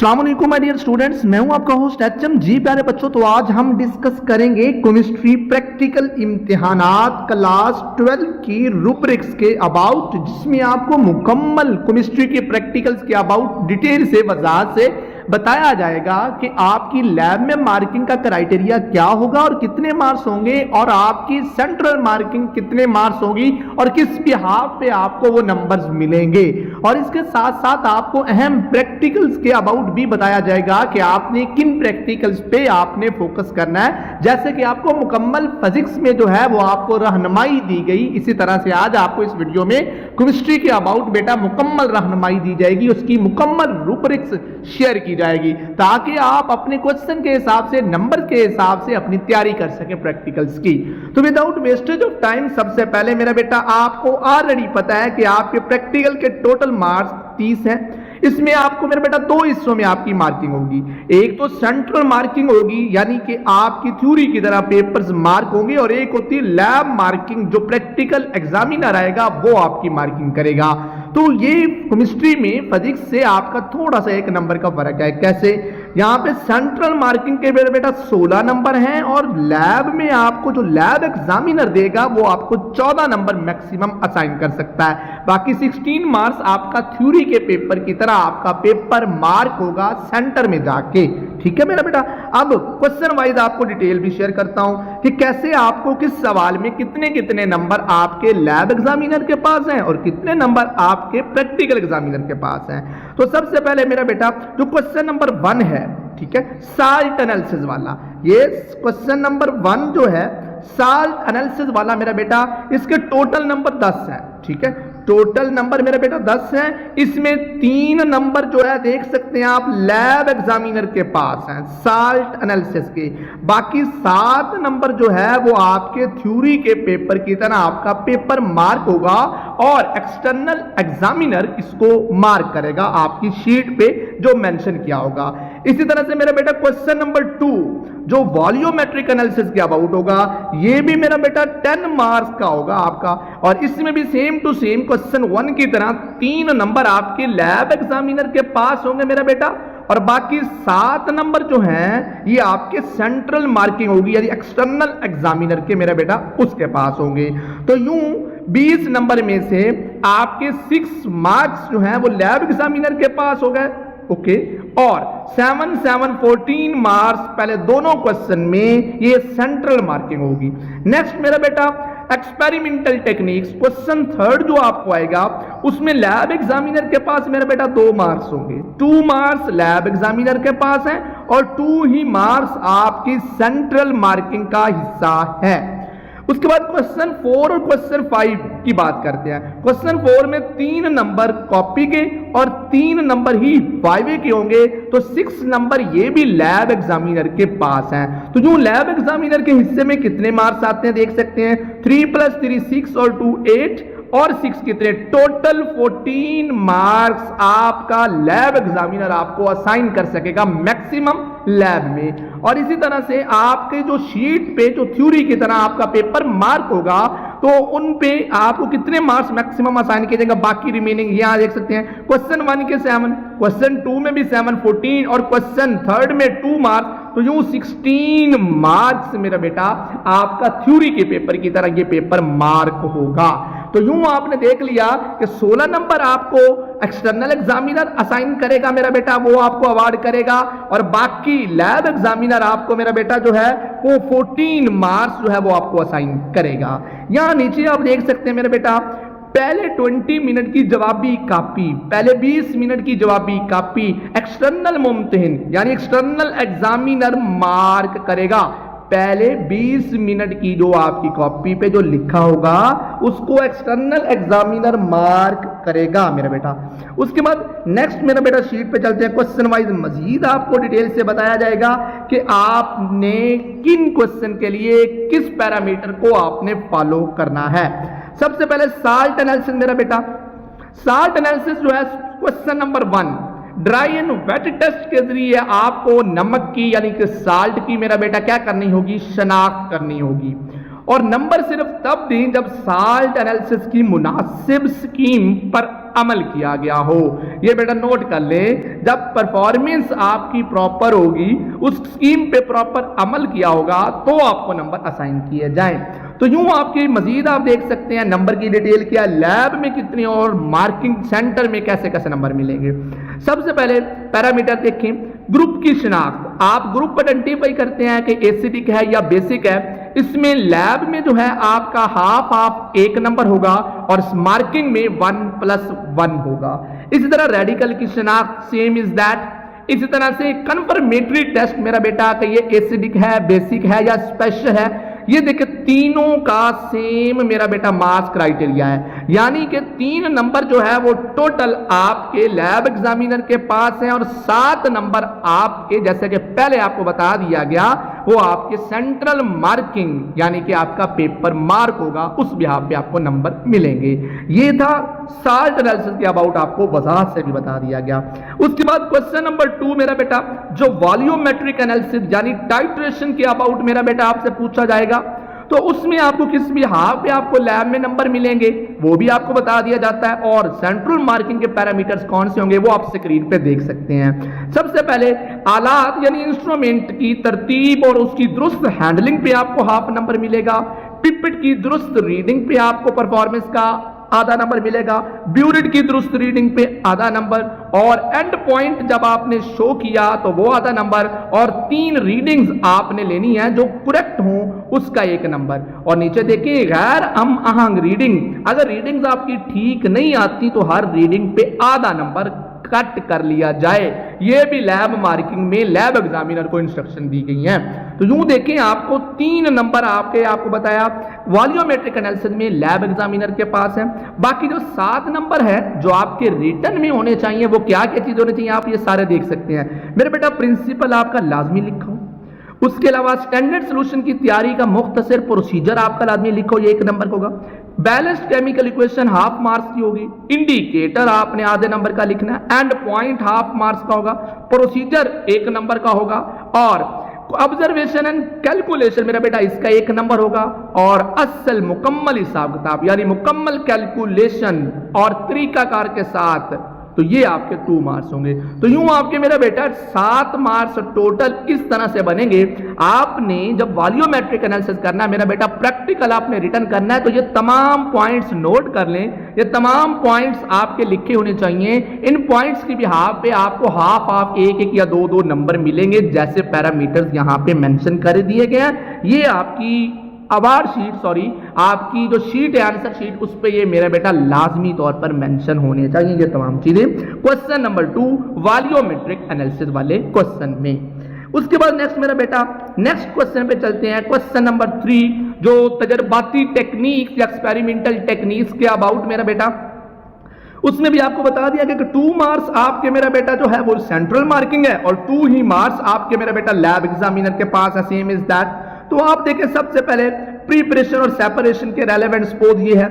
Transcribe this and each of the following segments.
अस्सलाम वालेकुम my dear students, मैं हूं आपका होस्ट एचएम जी। प्यारे बच्चों, तो आज हम डिस्कस करेंगे केमिस्ट्री प्रैक्टिकल इम्तिहानात क्लास 12 की रूब्रिक्स के अबाउट, जिसमें आपको मुकम्मल केमिस्ट्री के प्रैक्टिकल्स के अबाउट डिटेल से वजाहत से बताया जाएगा कि आपकी लैब में मार्किंग का क्राइटेरिया क्या होगा और कितने मार्क्स होंगे, और आपकी सेंट्रल मार्किंग कितने मार्क्स होगी और किस बिहाफ पे आपको वो नंबर्स मिलेंगे। और इसके साथ साथ आपको अहम प्रैक्टिकल्स के अबाउट भी बताया जाएगा कि आपने किन प्रैक्टिकल्स पे आपने फोकस करना है। जैसे कि आपको मुकम्मल फिजिक्स में जो है वो आपको रहनुमाई दी गई, इसी तरह से आज आपको इस वीडियो में केमिस्ट्री के अबाउट बेटा मुकम्मल रहनुमाई दी जाएगी, उसकी मुकम्मल रूब्रिक्स शेयर की जाएगी, ताकि आप अपने क्वेश्चन के हिसाब से, नंबर के हिसाब से अपनी तैयारी कर सके प्रैक्टिकल्स की। तो विदाउट वेस्टेज ऑफ टाइम, सबसे पहले मेरा बेटा आपको ऑलरेडी पता है कि आपके प्रैक्टिकल के टोटल मार्क्स 30 हैं। इसमें आपको मेरा बेटा दो हिस्सों में आपकी मार्किंग होगी। एक तो सेंट्रल मार्किंग होगी, यानी कि आपकी थ्योरी की तरह पेपर्स मार्क होंगे, और एक होती है लैब मार्किंग, जो प्रैक्टिकल एग्जामिनर आएगा वो आपकी मार्किंग करेगा। तो ये केमिस्ट्री में फिजिक्स से आपका थोड़ा सा एक नंबर का फर्क है। कैसे? यहाँ पे सेंट्रल मार्किंग के मेरे बेटा 16 नंबर हैं, और लैब में आपको जो लैब एग्जामिनर देगा वो आपको 14 नंबर मैक्सिमम असाइन कर सकता है। बाकी 16 मार्क्स आपका थ्योरी के पेपर की तरह आपका पेपर मार्क होगा सेंटर में जाके। ठीक है मेरा बेटा। अब क्वेश्चन वाइज आपको डिटेल भी शेयर करता हूं कि कैसे आपको किस सवाल में कितने कितने नंबर आपके लैब एग्जामिनर के पास हैं और कितने नंबर आपके प्रैक्टिकल एग्जामिनर के पास हैं। तो सबसे पहले मेरा बेटा जो क्वेश्चन नंबर 1 है, ठीक है, साल्ट एनालिसिस वाला, ये क्वेश्चन नंबर 1 जो है साल्ट एनालिसिस वाला मेरा बेटा, इसके टोटल नंबर 10 है। ठीक है, टोटल नंबर मेरा बेटा 10 है। इसमें 3 नंबर जो है देख सकते हैं आप लैब एग्जामिनर के पास हैं साल्ट एनालिसिस के। बाकी 7 नंबर जो है वो आपके थ्योरी के पेपर की तरह आपका पेपर मार्क होगा, और एक्सटर्नल एग्जामिनर इसको मार्क करेगा आपकी शीट पे जो मेंशन किया होगा। इसी तरह से मेरा बेटा क्वेश्चन नंबर 2 जो वॉल्यूमेट्रिक एनालिसिस के अबाउट होगा, ये भी मेरा बेटा 10 मार्क्स का होगा आपका, और इसमें भी सेम टू सेम क्वेश्चन 1 की तरह 3 नंबर आपके लैब एग्जामिनर के पास होंगे मेरा बेटा, और बाकी 7 नंबर जो हैं ये आपके सेंट्रल मार्किंग होगी, यानी एक्सटर्नल एग्जामिनर के मेरा बेटा उसके पास होंगे। तो यूं 20 नंबर में से आपके 6 मार्क्स जो हैं वो लैब एग्जामिनर के पास हो गए। ओके, और 7 7 14 मार्क्स पहले दोनों क्वेश्चन में ये सेंट्रल मार्किंग होगी। नेक्स्ट मेरा बेटा एक्सपेरिमेंटल टेक्निक्स, क्वेश्चन 3 जो आपको आएगा उसमें लैब एग्जामिनर के पास मेरा बेटा 2 मार्क्स होंगे। 2 मार्क्स लैब एग्जामिनर के पास हैं और 2 ही मार्क्स आपकी सेंट्रल मार्किंग का हिस्सा है। उसके बाद क्वेश्चन 4 और क्वेश्चन 5 की बात करते हैं। क्वेश्चन 4 में 3 नंबर कॉपी के और 3 नंबर ही वाइवे के होंगे, तो 6 नंबर ये भी लैब एग्जामिनर के पास हैं। तो जो लैब एग्जामिनर के हिस्से में कितने मार्क्स आते हैं देख सकते हैं, 3 + 3 6 और 2 8 और 6 कितने, टोटल 14 मार्क्स आपका लैब एग्जामिनर आपको असाइन कर सकेगा मैक्सिमम लैब में। और इसी तरह से आपके जो शीट पे जो थ्योरी की तरह आपका पेपर मार्क होगा, तो उन पे आपको कितने मार्क्स मैक्सिमम असाइन किए जाएंगे। बाकी रिमेनिंग यहां देख सकते हैं, क्वेश्चन 1 के 7, क्वेश्चन 2 में भी 7 14 और क्वेश्चन 3 में 2 मार्क्स, तो यूं 16 मार्क्स मेरा बेटा आपका थ्योरी के पेपर की तरह ये पेपर मार्क होगा। तो यूं आपने देख लिया कि 16 नंबर आपको एक्सटर्नल एग्जामिनर असाइन करेगा मेरा बेटा, वो आपको अवार्ड करेगा, और बाकी लैब एग्जामिनर आपको मेरा बेटा जो है वो 14 मार्क्स जो है वो आपको असाइन करेगा। यहां नीचे आप देख सकते हैं मेरा बेटा, पहले 20 मिनट की जवाबी कॉपी, पहले 20 मिनट की जवाबी कॉपी एक्सटर्नल मुम्तहिन यानी एक्सटर्नल एग्जामिनर मार्क करेगा। पहले 20 मिनट की जो आपकी कॉपी पे जो लिखा होगा उसको एक्सटर्नल एग्जामिनर मार्क करेगा मेरा बेटा। उसके बाद नेक्स्ट मेरा बेटा शीट पे चलते हैं। क्वेश्चन वाइज मजीद आपको डिटेल से बताया जाएगा कि आपने किन क्वेश्चन के लिए किस पैरामीटर को आपने फॉलो करना है। सबसे पहले साल्ट एनालिसिस मेरा बेटा, साल्ट एनालिसिस जो है question number 1 dry and wet test के जरिए आपको नमक की यानी कि साल्ट की मेरा बेटा क्या करनी होगी, शनाख्त करनी होगी। और नंबर सिर्फ तब दें जब साल्ट एनालिसिस की मुनासिब स्कीम पर अमल किया गया हो। ये बेटा नोट कर ले, जब परफॉर्मेंस आपकी प्रॉपर होगी, उस स्कीम पे प्रॉपर अमल किया होगा तो आपको नंबर असाइन किए जाएं। तो यूं आपकी मजीद आप देख सकते हैं नंबर की डिटेल क्या, लैब में कितने और मार्किंग सेंटर में कैसे कैसे नंबर मिलेंगे। सबसे पहले पैरामीटर देखें, ग्रुप की शिनाख्त। आप ग्रुप आइडेंटिफाई करते हैं कि एसिडिक है या बेसिक है। इसमें लैब में जो है आपका हाफ हाफ 1 नंबर होगा और मार्किंग में 1+1 होगा। इसी तरह रेडिकल की शिनाख्त सेम इज दैट। इसी तरह से कंफर्मेटरी टेस्ट मेरा बेटा कि ये एसिडिक है, बेसिक है या स्पेशल है, ये देखिए तीनों का सेम मेरा बेटा मास क्राइटेरिया है, यानी कि 3 नंबर जो है वो टोटल आपके लैब एग्जामिनर के पास है और 7 नंबर आपके, जैसे कि पहले आपको बता दिया गया, वो आपके सेंट्रल मार्किंग यानी कि आपका पेपर मार्क होगा, उस बिहाफ पे आपको नंबर मिलेंगे। ये था साल्ट एनालिसिस के अबाउट, आपको वजाहत से भी बता दिया गया। उसके बाद क्वेश्चन नंबर 2 मेरा बेटा जो वॉल्यूमेट्रिक एनालिसिस यानी टाइट्रेशन के अबाउट मेरा बेटा आपसे पूछा जाएगा, तो उसमें आपको किस बिहाफ पे आपको लैब में नंबर मिलेंगे वो भी आपको बता दिया जाता है, और सेंट्रल मार्किंग के पैरामीटर्स कौन से होंगे वो आप स्क्रीन पे देख सकते हैं। सबसे पहले आलात यानी इंस्ट्रूमेंट की तरतीब और उसकी दुरुस्त हैंडलिंग पे आपको हाफ नंबर मिलेगा। पिपेट की दुरुस्त रीडिंग पे आपको परफॉर्मेंस का आधा नंबर मिलेगा, ब्यूरिट की दुरुस्त रीडिंग पे आधा नंबर, और एंड पॉइंट जब आपने शो किया तो वो आधा नंबर, और 3 रीडिंग्स आपने लेनी है जो करेक्ट हो उसका 1 नंबर। और नीचे देखिए गैर आहंग रीडिंग, अगर रीडिंग्स आपकी ठीक नहीं आती तो हर रीडिंग पे आधा नंबर कट कर लिया जाए। ये भी लैब मार्किंग में लैब एग्जामिनर को इंस्ट्रक्शन दी गई हैं। तो यूं देखें आपको 3 नंबर आपको बताया वॉल्यूमेट्रिक एनालिसिस में लैब एग्जामिनर के पास है। बाकी जो 7 नंबर है जो आपके रिटर्न में होने चाहिए वो क्या क्या चीज होनी चाहिए आप ये सारे देख सकते हैं। मेरे बेटा प्रिंसिपल आपका लाजमी लिखा हो, उसके अलावा स्टैंडर्ड सोल्यूशन की तैयारी का मुख्तसर प्रोसीजर आपका लाजमी लिखो, ये 1 नंबर होगा। Balanced chemical equation half marks की होगी, इंडिकेटर आपने आधे नंबर का लिखना है, एंड पॉइंट हाफ मार्क्स का होगा, प्रोसीजर 1 नंबर का होगा, और ऑब्जर्वेशन एंड कैलकुलेशन मेरा बेटा इसका 1 नंबर होगा, और असल मुकम्मल हिसाब किताब यानी मुकम्मल कैलकुलेशन और तरीकाकार के साथ, तो ये आपके 2 मार्क्स होंगे। तो यूं आपके मेरा बेटा 7 मार्क्स टोटल इस तरह से बनेंगे। आपने जब वॉल्यूमेट्रिक एनालिसिस करना है मेरा बेटा, प्रैक्टिकल आपने रिटर्न करना है, तो ये तमाम पॉइंट्स नोट कर लें, ये तमाम पॉइंट्स आपके लिखे होने चाहिए। इन पॉइंट्स की बिहाफ पे आपको हाफ हाफ 1-1 या 2-2 नंबर मिलेंगे, जैसे पैरामीटर्स यहां पे मेंशन कर दिए गए हैं। ये आपकी अवार्ड शीट आपकी जो शीट है आंसर शीट, उस पे ये मेरा बेटा लाजमी तौर पर मेंशन होने चाहिए ये तमाम चीजें क्वेश्चन नंबर 2 वॉल्यूमेट्रिक एनालिसिस वाले क्वेश्चन में। उसके बाद नेक्स्ट मेरा बेटा नेक्स्ट क्वेश्चन पे चलते हैं, क्वेश्चन नंबर 3 जो तजर्बाती टेक्निक्स या एक्सपेरिमेंटल टेक्निक्स के अबाउट मेरा बेटा, उसमें भी आपको बता दिया गया कि 2 मार्क्स आपके मेरा बेटा जो है वो सेंट्रल मार्किंग है और 2 ही मार्क्स आपके मेरा बेटा लैब एग्जामिनर के पास है, सेम इज दैट। तो आप देखें सबसे पहले प्रीपरेशन और सेपरेशन के रेलेवेंट स्पोज ये है।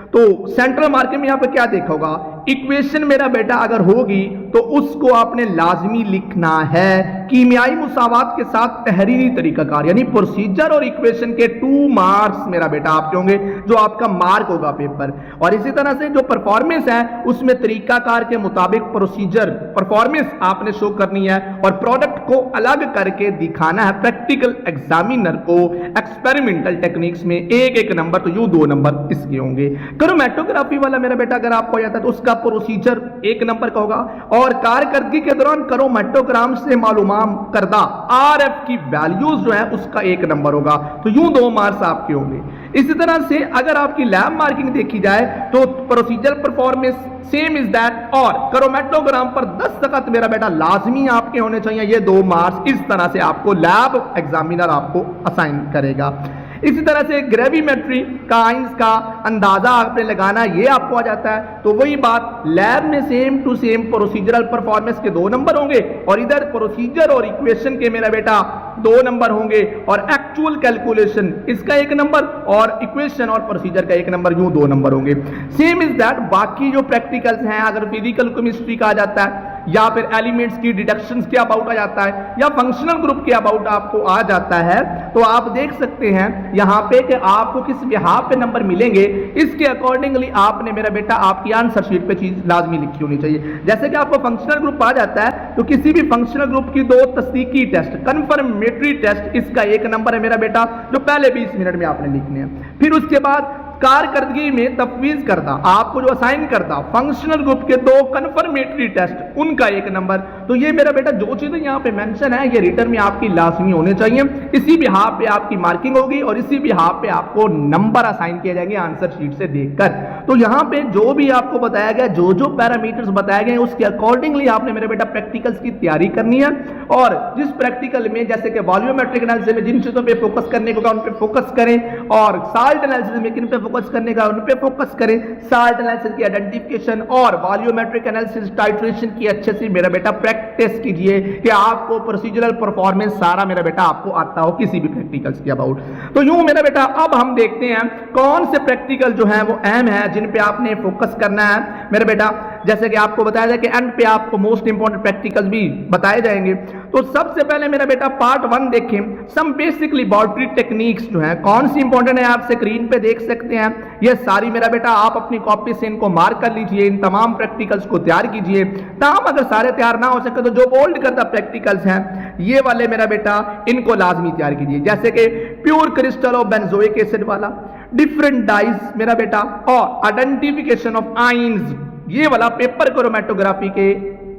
तो सेंट्रल मार्किंग में यहाँ पे क्या देखा होगा, इक्वेशन मेरा बेटा अगर होगी तो उसको आपने लाजमी लिखना है कीमियाई मुसावात के साथ तहरीरी तरीकाकार, यानी प्रोसीजर और इक्वेशन के 2 मार्क्स मेरा बेटा आपके होंगे जो आपका मार्क होगा पेपर। और इसी तरह से जो परफॉर्मेंस है उसमें तरीकाकार के मुताबिक प्रोसीजर परफॉर्मेंस आपने शो करनी है और प्रोडक्ट को अलग करके दिखाना है प्रैक्टिकल एग्जामिनर को। एक्सपेरिमेंटल टेक्निक्स में 1-1 नंबर, तो यूं 2 नंबर इसके होंगे। क्रोमैटोग्राफी वाला मेरा बेटा अगर आपको आता है तो उसका प्रोसीजर 1 नंबर का होगा, और कारकर्दगी के दौरान क्रोमैटोग्राम से मालूम करदा आरएफ की वैल्यूज जो है उसका 1 नंबर होगा। तो यूं 2 मार्क्स आपके होंगे। इसी तरह से अगर आपकी लैब मार्किंग देखी जाए तो procedure performance same is that, और क्रोमैटोग्राम पर 10% मेरा बेटा लाजमी आपके होने चाहिए। ये 2 मार्क्स इस तरह से आपको लैब एग्जामिनर आपको असाइन करेगा। इसी तरह से ग्रेविमेट्री का आइंस का अंदाजा आपने लगाना, ये आपको आ जाता है। तो वही बात लैब में same to same procedural performance के 2 नंबर होंगे, और इधर प्रोसीजर और इक्वेशन के मेरा बेटा 2 नंबर होंगे, और एक्चुअल कैलकुलेशन इसका 1 नंबर, और इक्वेशन और प्रोसीजर का 1 नंबर, यूं 2 नंबर होंगे। सेम इज दैट बाकी जो प्रैक्टिकल्स हैं, अगर फिजिकल केमिस्ट्री का आ जाता है या फिर एलिमेंट्स की डिडक्शंस के अबाउट आ जाता है या फंक्शनल ग्रुप के अबाउट आपको आ जाता है, तो आप देख सकते हैं यहां पे कि आपको किस बिहाफ पे नंबर मिलेंगे, इसके अकॉर्डिंगली आपने मेरा बेटा आपकी आंसर शीट पे चीज लाजमी लिखी होनी चाहिए। जैसे कि आपको फंक्शनल ग्रुप आ जाता है तो किसी भी फंक्शनल ग्रुप की 2 तस्दीकी टेस्ट, कंफर्मेटरी टेस्ट, इसका 1 नंबर है मेरा बेटा, जो पहले 20 मिनट में आपने लिखने हैं। फिर उसके बाद कारकर्दगी में तफवीज करदा, आपको जो असाइन करदा फंक्शनल ग्रुप के 2 कंफर्मेटरी टेस्ट, उनका 1 नंबर। तो ये मेरा बेटा जो चीजें यहाँ पे मेंशन है ये रिटर्न में आपकी लाजमी होने चाहिए, इसी बिहाफ पे आपकी मार्किंग होगी और इसी बिहाफ पे आपको नंबर असाइन किए जाएंगे आंसर शीट से देखकर। तो यहाँ पे जो भी आपको बताया गया, जो जो पैरामीटर्स बताए गए उसके अकॉर्डिंगली आपने मेरे बेटा प्रैक्टिकल्स की तैयारी करनी है। और जिस प्रैक्टिकल में जैसे कि वॉल्यूमेट्रिक एनालिसिस में जिन चीजों पे फोकस करने को उन पे फोकस करें, और साल्ट एनालिसिस में किन पे फोकस करने का उन पे फोकस करें। साल्ट एनालिसिस की आइडेंटिफिकेशन और वॉल्यूमेट्रिक एनालिसिस टाइट्रेशन की अच्छे से मेरा बेटा प्रैक्टिस कीजिए कि आपको प्रोसीजरल परफॉर्मेंस सारा मेरा बेटा आपको आता हो किसी भी प्रैक्टिकल्स के अबाउट। तो यूं मेरा बेटा अब हम देखते हैं कौन से प्रैक्टिकल जो है वो अहम है जिन पे आपने फोकस करना है मेरा बेटा। जैसे कि आपको बताया जाए कि एंड पे आपको मोस्ट इंपॉर्टेंट प्रैक्टिकल्स भी बताए जाएंगे। तो सबसे पहले मेरा बेटा पार्ट 1 देखें, सम बेसिक लेबोरेटरी टेक्निक्स जो है कौन सी इंपॉर्टेंट है आप स्क्रीन पे देख सकते हैं। ये सारी मेरा बेटा आप अपनी कॉपी से इनको मार्क कर लीजिए, इन तमाम प्रैक्टिकल्स को तैयार कीजिए। ताम अगर सारे तैयार ना हो सके तो जो बोल्ड करता प्रैक्टिकल्स हैं ये वाले मेरा बेटा इनको लाजमी तैयार कीजिए। जैसे कि pure crystal of benzoic acid वाला, डिफरेंट डाइज मेरा बेटा, और आइडेंटिफिकेशन ऑफ आइंस, ये वाला पेपर क्रोमेटोग्राफी के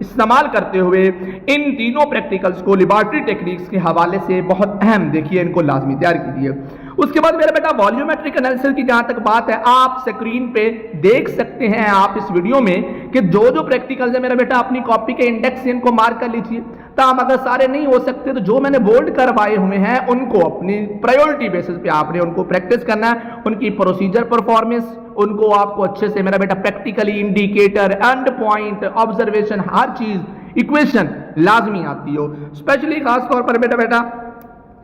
इस्तेमाल करते हुए इन तीनों प्रैक्टिकल्स को लेबोरेटरी टेक्निक्स के हवाले से बहुत अहम देखिए, इनको लाजमी तैयार कीजिए। उसके बाद मेरा बेटा वॉल्यूमेट्रिक एनालिसिस की जहां तक बात है, आप स्क्रीन पे देख सकते हैं आप इस वीडियो में कि जो जो प्रैक्टिकल्स है मेरा बेटा अपनी कॉपी के इंडेक्स से इनको मार्क कर लीजिए। ताम अगर सारे नहीं हो सकते तो जो मैंने बोल्ड करवाए हुए हैं उनको अपनी प्रायोरिटी बेसिस पे आपने उनको प्रैक्टिस करना है, उनकी प्रोसीजर परफॉर्मेंस उनको आपको अच्छे से मेरा बेटा practically indicator, end point, observation, हर चीज इक्वेशन लाजमी आती हो। स्पेशली खास तौर पर बेटा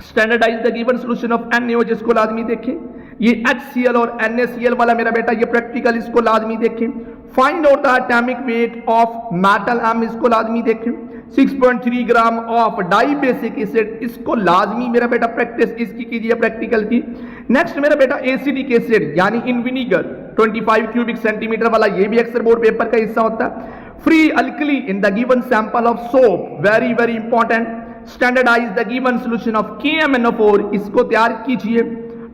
standardise the given solution of NaO, जिसको लाजमी देखें। ये HCl और NaCl वाला मेरा बेटा ये प्रैक्टिकल, इसको लाजमी देखें। Find out the atomic weight of metal M, इसको लाजमी देखें। 6.3 gram of dibasic acid, इसको लाजमी मेरा बेटा प्रैक्टिस इसकी कीजिए प्रैक्टिकल की। नेक्स्ट मेरा बेटा एसिडिक एसिड यानी इन विनीगर 25 क्यूबिक सेंटीमीटर वाला, ये भी अक्सर बोर्ड पेपर का हिस्सा होता है। Free alkali in the given sample of soap, very very important. Standardise the given solution of KMnO4, इसको तैयार कीजिए।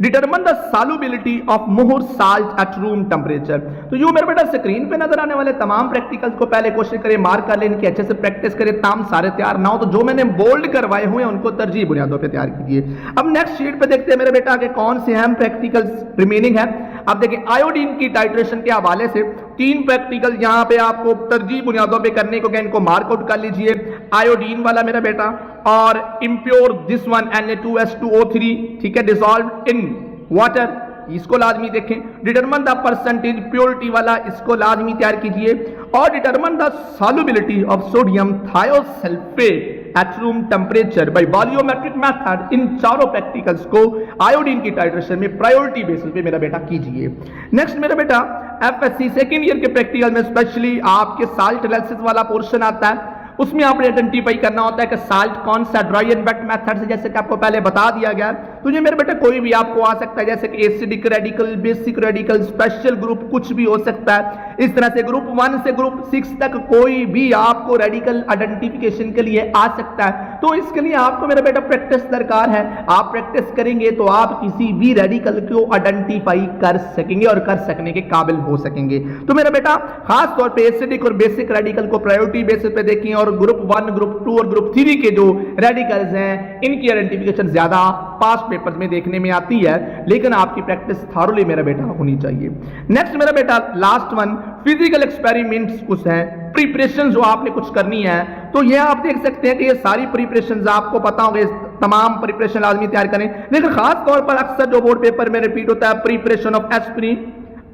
Determine the solubility of Mohr salt at room temperature. तो यूं मेरे बेटा स्क्रीन पे नजर आने वाले तमाम प्रैक्टिकल्स को पहले कोशिश करें मार्क कर लें, इनकी अच्छे से प्रैक्टिस करें। ताम सारे तैयार ना हो तो जो मैंने बोल्ड करवाए हुए हैं उनको तरजीह बुनियादों पे तैयार कीजिए। अब नेक्स्ट शीट पे देखते हैं मेरे बेटा के कौन से अहम प्रैक्टिकल्स रिमेनिंग है। अब देखिए आयोडीन की टाइट्रेशन के हवाले से 3 प्रैक्टिकल यहाँ पे आपको तरजीह बुनियादों पे करने को, इनको मार्कआउट कर लीजिए। आयोडीन वाला मेरा बेटा, और इम्प्योर दिस वन Na2S2O3, ठीक है, डिसॉल्व इन वाटर, इसको लाजमी देखें। डिटरमिन द परसेंटेज प्योरिटी वाला, इसको लाजमी तैयार कीजिए। और determine the solubility of sodium thiosulphate at room temperature by volumetric method. इन चारों प्रैक्टिकल्स को आयोडीन की टाइट्रेशन में प्रायोरिटी बेसिस पे मेरा बेटा कीजिए। नेक्स्ट मेरा बेटा FSC सेकेंड ईयर के प्रैक्टिकल में स्पेशली आपके साल्ट एनालिसिस वाला पोर्शन आता है, उसमें आपने आइडेंटिफाई करना होता है कि साल्ट कौन सा ड्राई एंड वेट मेथड से, जैसे कि आपको पहले बता दिया गया। तो ये मेरे बेटे कोई भी आपको आ सकता है, जैसे कि acidic radical, basic radical, special group, कुछ भी हो सकता है। इस तरह से ग्रुप 1 से ग्रुप 6 तक कोई भी आपको रेडिकल आइडेंटिफिकेशन के लिए आ सकता है। तो इसके लिए आपको मेरा बेटा प्रैक्टिस दरकार है। आप प्रैक्टिस करेंगे तो आप किसी भी रेडिकल को आइडेंटिफाई कर सकेंगे और कर सकने के काबिल हो सकेंगे। तो मेरा बेटा खास तौर पे एसिडिक और बेसिक रेडिकल को प्रायोरिटी बेसिस पे देखिए, और ग्रुप 1, ग्रुप 2 और ग्रुप 3 के जो रेडिकल्स हैं इनकी आइडेंटिफिकेशन ज्यादा पास्ट पेपर्स में देखने में आती है, लेकिन आपकी प्रैक्टिस थॉरोली मेरा बेटा होनी चाहिए। नेक्स्ट मेरा बेटा लास्ट वन फिजिकल एक्सपेरिमेंट्स कुछ हैं, प्रिपरेशन जो आपने कुछ करनी है। तो ये आप देख सकते हैं कि ये सारी प्रिपरेशन आपको पता होंगे, तमाम प्रिपरेशन आदमी तैयार करें। लेकिन खास तौर पर अक्सर जो बोर्ड पेपर में रिपीट होता है, preparation of aspirin,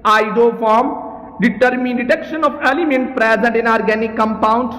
iodoform, detection of element present in organic compound,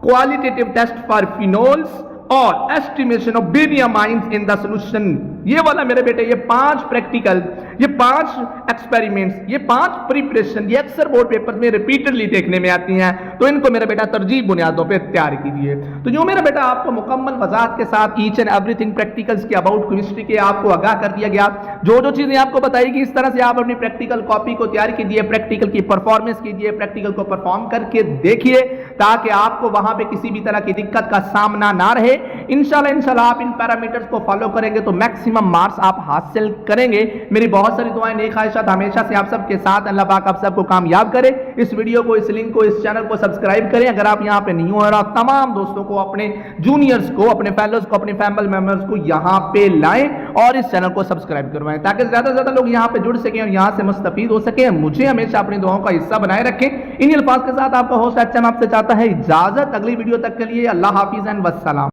qualitative test for phenols, और estimation of barium ions in the solution. ये वाला मेरे बेटे ये 5 प्रैक्टिकल ये 5 एक्सपेरिमेंट्स, ये 5 प्रिपरेशन, ये अक्सर बोर्ड पेपर में रिपीटेडली देखने में आती हैं, तो इनको मेरा बेटा तरजीह बुनियादों पे तैयार कीजिए। तो जो मेरा बेटा आपको मुकम्मल वजाहत के साथ ईच एंड एवरीथिंग प्रैक्टिकल्स के अबाउट केमिस्ट्री के आपको आगाह कर दिया गया। जो चीजें आपको बताएगी इस तरह से आप अपनी प्रैक्टिकल कॉपी को तैयार कीजिए, प्रैक्टिकल की परफॉर्मेंस कीजिए, प्रैक्टिकल को परफॉर्म करके देखिए, ताकि आपको वहां पे किसी भी तरह की दिक्कत का सामना ना रहे। इंशाल्लाह आप इन पैरामीटर्स को फॉलो करेंगे तो मैक्सिमम मार्क्स आप हासिल करेंगे। मेरी बहुत सारी दुआएं, नेक ख्वाहिशात हमेशा से आप सबके साथ। अल्लाह पाक आप सबको कामयाब करे। इस वीडियो को, इस लिंक को, इस चैनल को सब्सक्राइब करें अगर आप यहां पे न्यू हो, और तमाम दोस्तों को, अपने जूनियर्स को, अपने फेलोज को, अपने फैमिली मेंबर्स को यहां पे लाएं और इस चैनल को सब्सक्राइब करवाएं, ताकि ज्यादा से ज्यादा लोग यहां पे जुड़ सकें और यहां से मुस्तफीद हो सके। मुझे हमेशा अपनी दुआओं का हिस्सा बनाए रखें। इन अल्फाज के साथ आपका होस्ट एचएम आपसे चाहता है इजाजत। अगली वीडियो तक के लिए अल्लाह हाफिज एंड वस्सलाम।